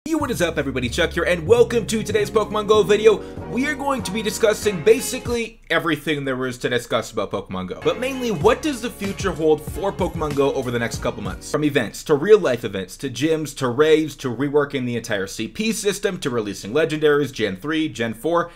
Yo, what is up everybody, Chuck here, and welcome to today's Pokemon Go video. We are going to be discussing basically everything there is to discuss about Pokemon Go. But mainly, what does the future hold for Pokemon Go over the next couple months? From events, to real life events, to gyms, to raids, to reworking the entire CP system, to releasing legendaries, Gen 3, Gen 4,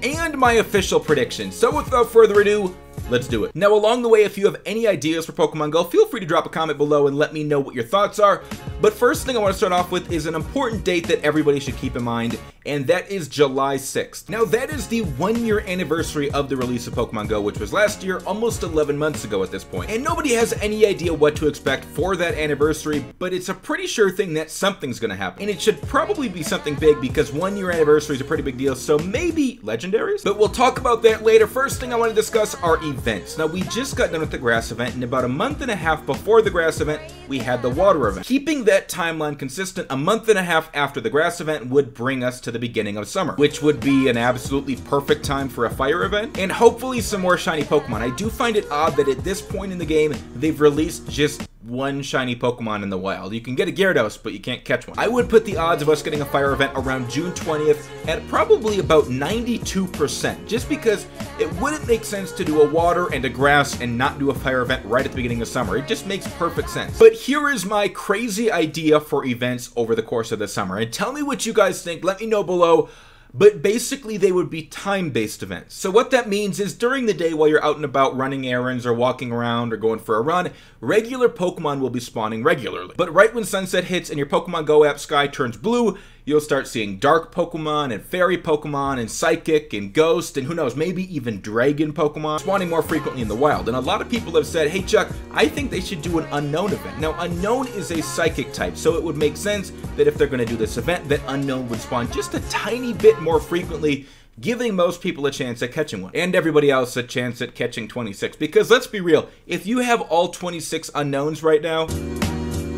and my official predictions. So without further ado, let's do it. Now along the way, if you have any ideas for Pokemon Go, feel free to drop a comment below and let me know what your thoughts are. But first thing I want to start off with is an important date that everybody should keep in mind, and that is July 6th. Now that is the 1-year anniversary of the release of Pokemon Go, which was last year, almost 11 months ago at this point. And nobody has any idea what to expect for that anniversary, but it's a pretty sure thing that something's gonna happen. And it should probably be something big because 1-year anniversary is a pretty big deal, so maybe legendaries? But we'll talk about that later. First thing I want to discuss are events. Now we just got done with the grass event, and about a month and a half before the grass event, we had the water event. Keeping that timeline consistent, a month and a half after the grass event would bring us to the beginning of summer, which would be an absolutely perfect time for a fire event, and hopefully some more shiny Pokemon. I do find it odd that at this point in the game, they've released just one shiny Pokemon in the wild. You can get a Gyarados, but you can't catch one. I would put the odds of us getting a fire event around June 20th at probably about 92%, just because it wouldn't make sense to do a water and a grass and not do a fire event right at the beginning of summer. It just makes perfect sense. But here is my crazy idea for events over the course of the summer, and tell me what you guys think. Let me know below. But basically they would be time-based events. So what that means is during the day while you're out and about running errands or walking around or going for a run, regular Pokemon will be spawning regularly. But right when sunset hits and your Pokemon Go app sky turns blue, you'll start seeing dark Pokemon and fairy Pokemon and psychic and ghost and who knows, maybe even dragon Pokemon spawning more frequently in the wild. And a lot of people have said, hey Chuck, I think they should do an unknown event. Now unknown is a psychic type, so it would make sense that if they're going to do this event, that unknown would spawn just a tiny bit more frequently, giving most people a chance at catching one, and everybody else a chance at catching 26. Because let's be real, if you have all 26 unknowns right now,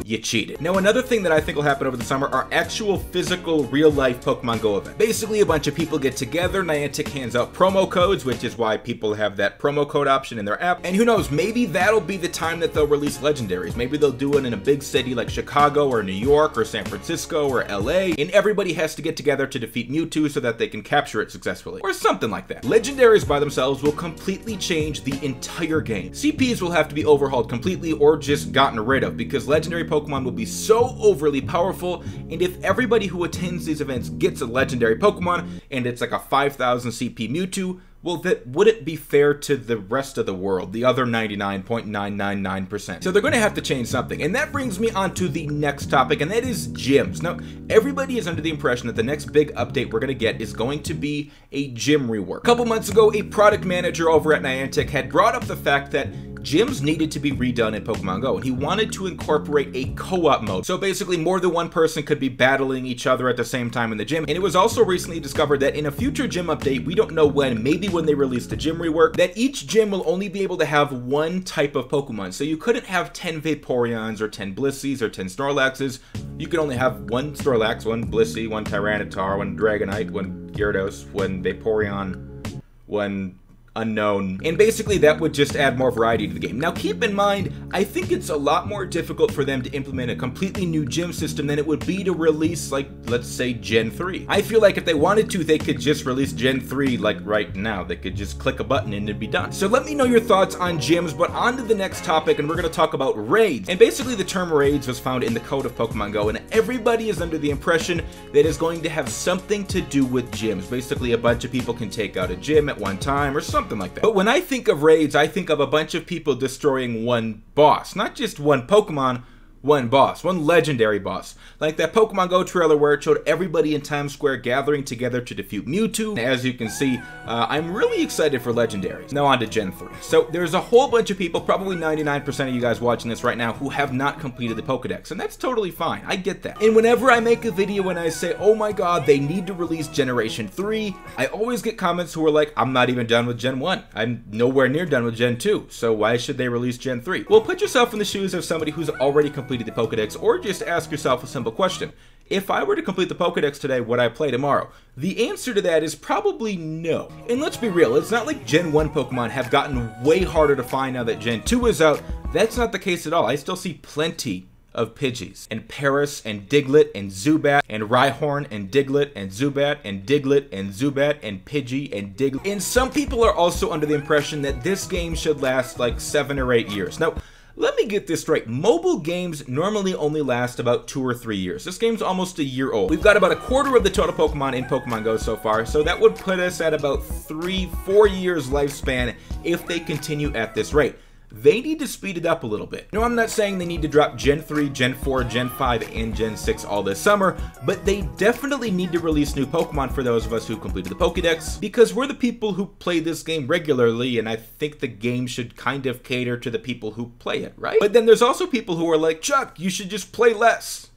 you cheated. Now another thing that I think will happen over the summer are actual physical real-life Pokemon Go events. Basically a bunch of people get together, Niantic hands out promo codes, which is why people have that promo code option in their app, and who knows, maybe that'll be the time that they'll release legendaries. Maybe they'll do it in a big city like Chicago or New York or San Francisco or LA, and everybody has to get together to defeat Mewtwo so that they can capture it successfully, or something like that. Legendaries by themselves will completely change the entire game. CPs will have to be overhauled completely or just gotten rid of, because legendary Pokemon will be so overly powerful, and if everybody who attends these events gets a legendary Pokemon and it's like a 5,000 CP Mewtwo, well, that wouldn't be fair to the rest of the world, the other 99.999%. So they're going to have to change something. And that brings me on to the next topic, and that is gyms. Now, everybody is under the impression that the next big update we're going to get is going to be a gym rework. A couple months ago, a product manager over at Niantic had brought up the fact that gyms needed to be redone in Pokemon Go, and he wanted to incorporate a co-op mode. So basically more than one person could be battling each other at the same time in the gym. And it was also recently discovered that in a future gym update, we don't know when, maybe when they release the gym rework, that each gym will only be able to have one type of Pokemon. So you couldn't have 10 Vaporeons or 10 Blissies or 10 Snorlaxes. You could only have one Snorlax, one Blissey, one Tyranitar, one Dragonite, one Gyarados, one Vaporeon, one unknown, and basically that would just add more variety to the game. Now keep in mind, I think it's a lot more difficult for them to implement a completely new gym system than it would be to release, like, let's say Gen 3. I feel like if they wanted to, they could just release Gen 3 like right now. They could just click a button and it'd be done. So let me know your thoughts on gyms, but on to the next topic, and we're going to talk about raids. And basically the term raids was found in the code of Pokemon Go, and everybody is under the impression that it's going to have something to do with gyms. Basically a bunch of people can take out a gym at one time or something like that. But when I think of raids, I think of a bunch of people destroying one boss. Not just one Pokemon, one boss, one legendary boss. Like that Pokemon Go trailer where it showed everybody in Times Square gathering together to defeat Mewtwo. As you can see, I'm really excited for legendaries. Now on to Gen 3. So there's a whole bunch of people, probably 99% of you guys watching this right now, who have not completed the Pokedex, and that's totally fine. I get that. And whenever I make a video and I say, oh my god, they need to release Generation 3, I always get comments who are like, I'm not even done with Gen 1. I'm nowhere near done with Gen 2, so why should they release Gen 3? Well, put yourself in the shoes of somebody who's already completed the Pokedex, or just ask yourself a simple question. If I were to complete the Pokedex today, would I play tomorrow? The answer to that is probably no. And let's be real, it's not like Gen 1 Pokemon have gotten way harder to find now that Gen 2 is out. That's not the case at all. I still see plenty of Pidgeys, and Paris, and Diglett, and Zubat, and Rhyhorn, and Diglett, and Zubat, and Diglett, and Zubat, and Pidgey, and Diglett. And some people are also under the impression that this game should last like 7 or 8 years. Now, let me get this straight. Mobile games normally only last about 2 or 3 years. This game's almost a year old. We've got about a quarter of the total Pokemon in Pokemon Go so far, so that would put us at about 3-4 years lifespan if they continue at this rate. They need to speed it up a little bit. No, I'm not saying they need to drop Gen 3, Gen 4, Gen 5, and Gen 6 all this summer, but they definitely need to release new Pokemon for those of us who completed the Pokédex, because we're the people who play this game regularly, and I think the game should kind of cater to the people who play it, right? But then there's also people who are like, Chuck, you should just play less.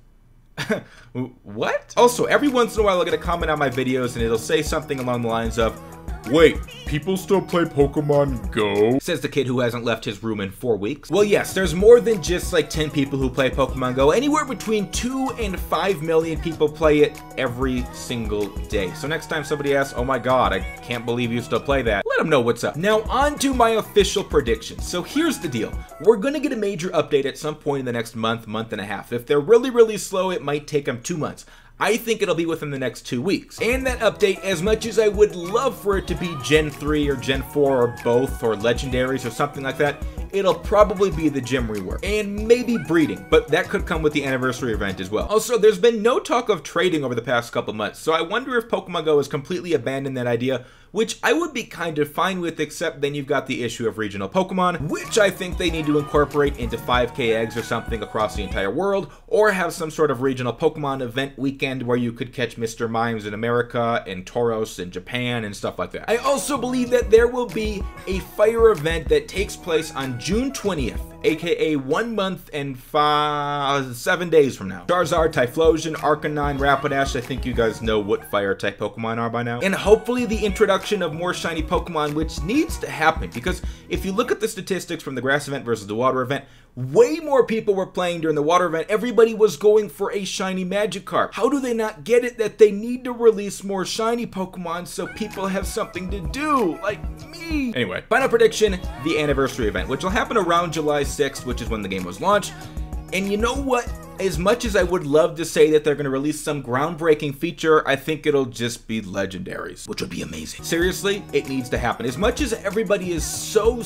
What? Also, every once in a while I'll get a comment on my videos and it'll say something along the lines of, wait, people still play Pokemon Go? Says the kid who hasn't left his room in 4 weeks. Well, yes, there's more than just like 10 people who play Pokemon Go. Anywhere between 2 and 5 million people play it every single day. So next time somebody asks, oh my god, I can't believe you still play that, let them know what's up. Now on to my official predictions. So here's the deal. We're gonna get a major update at some point in the next month, month and a half. If they're really slow, it might take them 2 months. I think it'll be within the next 2 weeks. And that update, as much as I would love for it to be Gen 3 or Gen 4 or both, or Legendaries or something like that, it'll probably be the gym rework. And maybe breeding, but that could come with the anniversary event as well. Also, there's been no talk of trading over the past couple months, so I wonder if Pokemon Go has completely abandoned that idea, which I would be kind of fine with, except then you've got the issue of regional Pokemon, which I think they need to incorporate into 5K eggs or something across the entire world, or have some sort of regional Pokemon event weekend where you could catch Mr. Mimes in America and Tauros in Japan and stuff like that. I also believe that there will be a fire event that takes place on June 20th, aka 1 month and 7 days from now. Charizard, Typhlosion, Arcanine, Rapidash, I think you guys know what fire type Pokemon are by now. And hopefully the introduction of more shiny Pokemon, which needs to happen, because if you look at the statistics from the grass event versus the water event, way more people were playing during the water event. Everybody was going for a shiny Magikarp. How do they not get it that they need to release more shiny Pokemon so people have something to do, like me? Anyway, final prediction, the anniversary event, which will happen around July 6th, which is when the game was launched. And you know what? As much as I would love to say that they're going to release some groundbreaking feature, I think it'll just be legendaries, which would be amazing. Seriously, it needs to happen. As much as everybody is so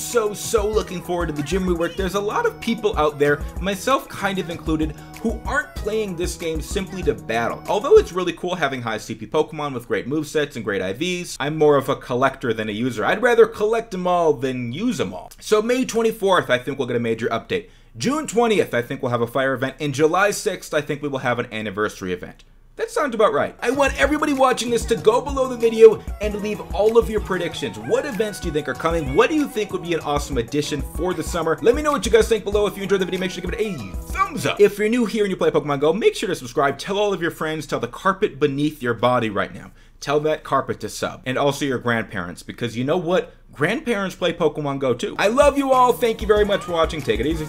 looking forward to the gym rework, there's a lot of people out there, myself kind of included, who aren't playing this game simply to battle. Although it's really cool having high CP Pokemon with great movesets and great IVs, I'm more of a collector than a user. I'd rather collect them all than use them all. So May 24th, I think we'll get a major update. June 20th, I think we'll have a fire event, and July 6th, I think we will have an anniversary event. That sounds about right. I want everybody watching this to go below the video and leave all of your predictions. What events do you think are coming? What do you think would be an awesome addition for the summer? Let me know what you guys think below. If you enjoyed the video, make sure to give it a thumbs up. If you're new here and you play Pokemon Go, make sure to subscribe. Tell all of your friends. Tell the carpet beneath your body right now. Tell that carpet to sub. And also your grandparents, because you know what? Grandparents play Pokemon Go too. I love you all. Thank you very much for watching. Take it easy.